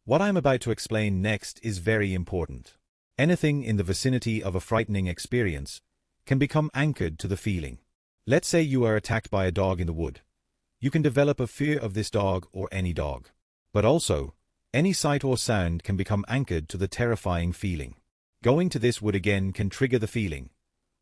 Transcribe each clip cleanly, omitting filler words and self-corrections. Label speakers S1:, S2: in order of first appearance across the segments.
S1: What I'm about to explain next is very important. Anything in the vicinity of a frightening experience can become anchored to the feeling. Let's say you are attacked by a dog in the wood. You can develop a fear of this dog or any dog. But also, any sight or sound can become anchored to the terrifying feeling. Going to this wood again can trigger the feeling,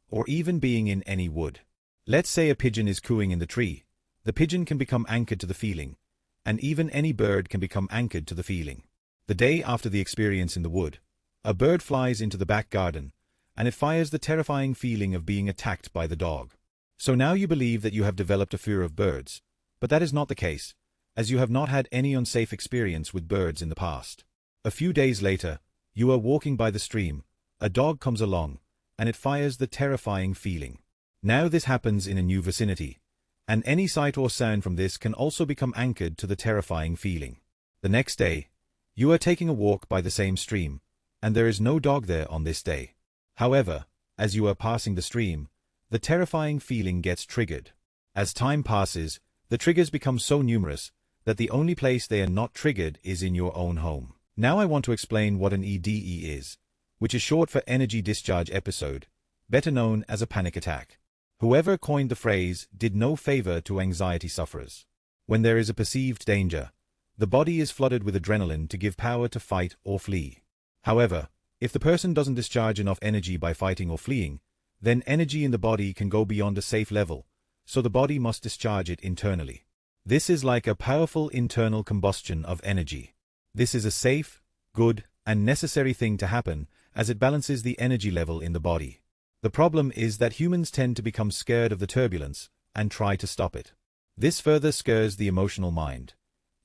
S1: or even being in any wood. Let's say a pigeon is cooing in the tree. The pigeon can become anchored to the feeling, and even any bird can become anchored to the feeling. The day after the experience in the wood, a bird flies into the back garden, and it fires the terrifying feeling of being attacked by the dog. So now you believe that you have developed a fear of birds, but that is not the case, as you have not had any unsafe experience with birds in the past. A few days later, you are walking by the stream, a dog comes along, and it fires the terrifying feeling. Now this happens in a new vicinity, and any sight or sound from this can also become anchored to the terrifying feeling. The next day, you are taking a walk by the same stream, and there is no dog there on this day. However, as you are passing the stream, the terrifying feeling gets triggered. As time passes, the triggers become so numerous that the only place they are not triggered is in your own home. Now I want to explain what an EDE is, which is short for energy discharge episode, better known as a panic attack. Whoever coined the phrase did no favor to anxiety sufferers. When there is a perceived danger, the body is flooded with adrenaline to give power to fight or flee. However, if the person doesn't discharge enough energy by fighting or fleeing, then energy in the body can go beyond a safe level, so the body must discharge it internally. This is like a powerful internal combustion of energy. This is a safe, good, and necessary thing to happen as it balances the energy level in the body. The problem is that humans tend to become scared of the turbulence and try to stop it. This further scares the emotional mind,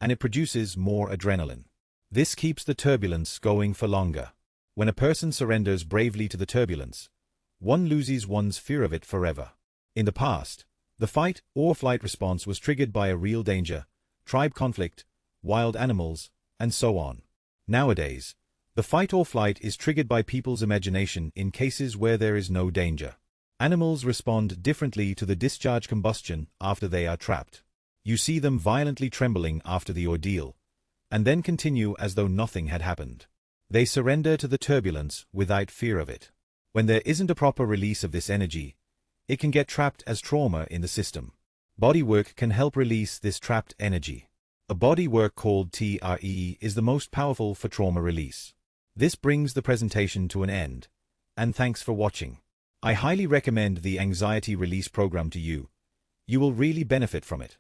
S1: and it produces more adrenaline. This keeps the turbulence going for longer. When a person surrenders bravely to the turbulence, one loses one's fear of it forever. In the past, the fight or flight response was triggered by a real danger, tribe conflict, wild animals, and so on. Nowadays, the fight or flight is triggered by people's imagination in cases where there is no danger. Animals respond differently to the discharge combustion after they are trapped. You see them violently trembling after the ordeal, and then continue as though nothing had happened. They surrender to the turbulence without fear of it. When there isn't a proper release of this energy, it can get trapped as trauma in the system. Bodywork can help release this trapped energy. A bodywork called TREE is the most powerful for trauma release. This brings the presentation to an end, and thanks for watching. I highly recommend the Anxiety Release Program to you. You will really benefit from it.